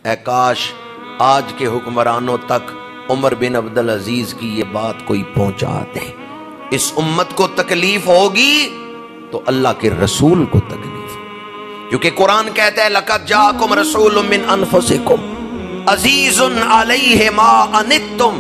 اے کاش آج کے حکمرانوں تک عمر بن عبدالعزیز کی یہ بات کوئی پہنچا دے. اس امت کو تکلیف ہوگی تو اللہ کے رسول کو تکلیف ہوگی، کیونکہ قرآن کہتا ہے لَقَدْ جَاءَكُمْ رَسُولٌ مِّنْ أَنفُسِكُمْ عَزِيزٌ عَلَيْهِ مَا عَنِتُّمْ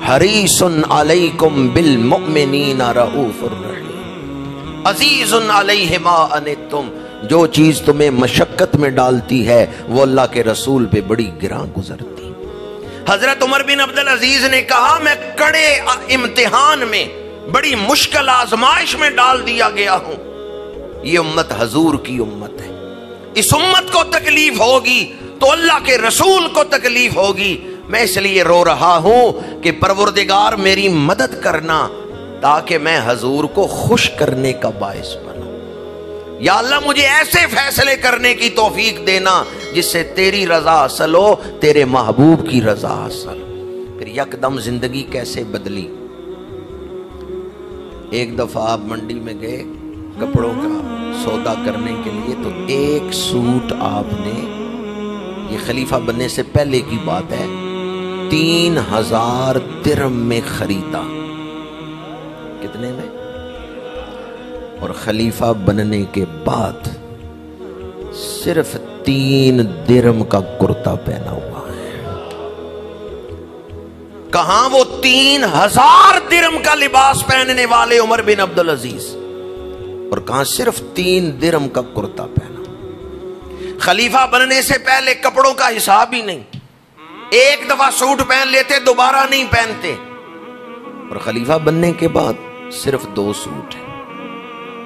حَرِيصٌ عَلَيْكُمْ بِالْمُؤْمِنِينَ رَءُوفٌ رَحِيمٌ. عزیز علیہ ما انتم، جو چیز تمہیں مشقت میں ڈالتی ہے وہ اللہ کے رسول پہ بڑی گراں گزرتی. حضرت عمر بن عبدالعزیز نے کہا میں کڑے امتحان میں، بڑی مشکل آزمائش میں ڈال دیا گیا ہوں. یہ امت حضور کی امت ہے، اس امت کو تکلیف ہوگی تو اللہ کے رسول کو تکلیف ہوگی. میں اس لیے رو رہا ہوں کہ پروردگار میری مدد کرنا تاکہ میں حضور کو خوش کرنے کا باعث بنوں. یا اللہ مجھے ایسے فیصلے کرنے کی توفیق دینا جس سے تیری رضا حاصل ہو، تیرے محبوب کی رضا حاصل. پھر یکدم زندگی کیسے بدلی. ایک دفعہ آپ منڈی میں گئے کپڑوں کا سودا کرنے کے لیے، تو ایک سوٹ آپ نے، یہ خلیفہ بننے سے پہلے کی بات ہے، 3000 درہم میں خریدا. کتنے میں؟ اور خلیفہ بننے کے بعد صرف 3 درہم کا کرتا پہنا ہوا ہے. کہاں وہ 3000 درہم کا لباس پہننے والے عمر بن عبدالعزیز، اور کہاں صرف 3 درہم کا کرتا پہنا. خلیفہ بننے سے پہلے کپڑوں کا حساب ہی نہیں، ایک دفعہ سوٹ پہن لیتے دوبارہ نہیں پہنتے. اور خلیفہ بننے کے بعد صرف 2 سوٹ ہیں،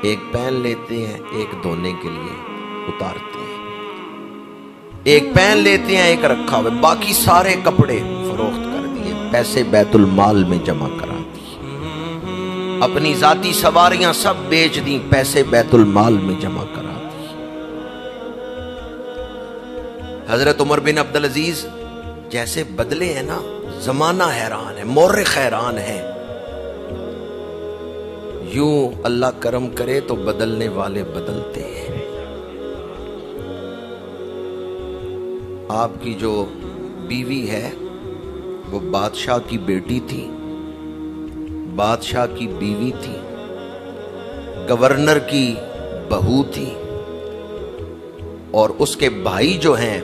ایک پہن لیتے ہیں، ایک دھونے کے لیے اتارتے ہیں، ایک پہن لیتے ہیں، ایک رکھا ہوئے، باقی سارے کپڑے فروخت کر دیے، پیسے بیت المال میں جمع کرا دیے، اپنی ذاتی سواریاں سب بیچ دیں، پیسے بیت المال میں جمع کرا دیے. حضرت عمر بن عبدالعزیز جیسے بدلے ہیں نا، زمانہ حیران ہے، مورخ حیران ہے. یوں اللہ کرم کرے تو بدلنے والے بدلتے ہیں. آپ کی جو بیوی ہے وہ بادشاہ کی بیٹی تھی، بادشاہ کی بیوی تھی، گورنر کی بہو تھی، اور اس کے بھائی جو ہیں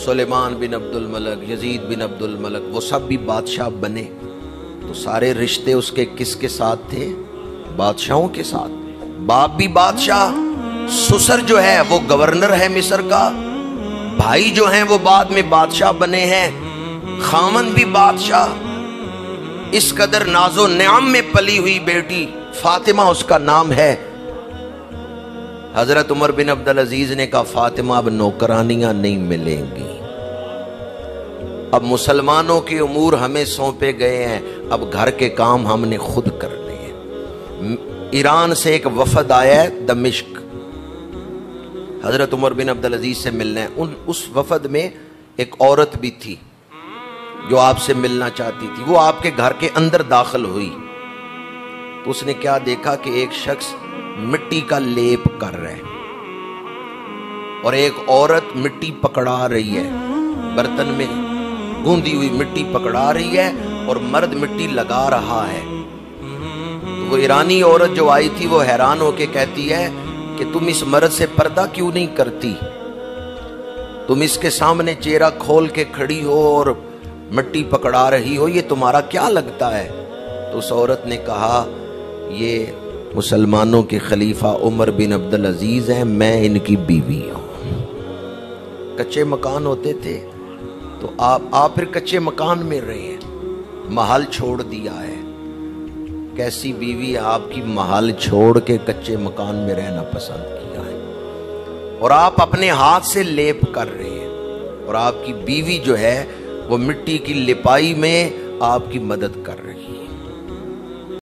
سلیمان بن عبد الملک، یزید بن عبد الملک، وہ سب بھی بادشاہ بنے. تو سارے رشتے اس کے کس کے ساتھ تھے؟ بادشاہوں کے ساتھ. باپ بھی بادشاہ، سسر جو ہے وہ گورنر ہے مصر کا، بھائی جو ہیں وہ بعد میں بادشاہ بنے ہیں، خامن بھی بادشاہ. اس قدر ناز و نعم میں پلی ہوئی بیٹی فاطمہ اس کا نام ہے. حضرت عمر بن عبدالعزیز نے کہا فاطمہ اب نوکرانیاں نہیں ملیں گی، اب مسلمانوں کے امور ہمیں سونپے گئے ہیں، اب گھر کے کام ہم نے خود کرنے ہیں. ایران سے ایک وفد آیا ہے دمشق، حضرت عمر بن عبدالعزیز سے ملنا ہے. اس وفد میں ایک عورت بھی تھی جو آپ سے ملنا چاہتی تھی. وہ آپ کے گھر کے اندر داخل ہوئی تو اس نے کیا دیکھا کہ ایک شخص مٹی کا لیپ کر رہا ہے اور ایک عورت مٹی پکڑا رہی ہے، برتن میں گوندی ہوئی مٹی پکڑا رہی ہے اور مرد مٹی لگا رہا ہے. تو وہ ایرانی عورت جو آئی تھی وہ حیران ہو کے کہتی ہے کہ تم اس مرد سے پردہ کیوں نہیں کرتی، تم اس کے سامنے چہرہ کھول کے کھڑی ہو اور مٹی پکڑا رہی ہو، یہ تمہارا کیا لگتا ہے؟ تو اس عورت نے کہا یہ مسلمانوں کے خلیفہ عمر بن عبدالعزیز ہیں، میں ان کی بیوی ہوں. کچے مکان ہوتے تھے تو آپ پھر کچے مکان میں رہے ہیں، محل چھوڑ دیا ہے. کیسی بیوی آپ کی محل چھوڑ کے کچے مکان میں رہنا پسند کیا ہے، اور آپ اپنے ہاتھ سے لیپ کر رہے ہیں، اور آپ کی بیوی جو ہے وہ مٹی کی لپائی میں آپ کی مدد کر رہی ہے.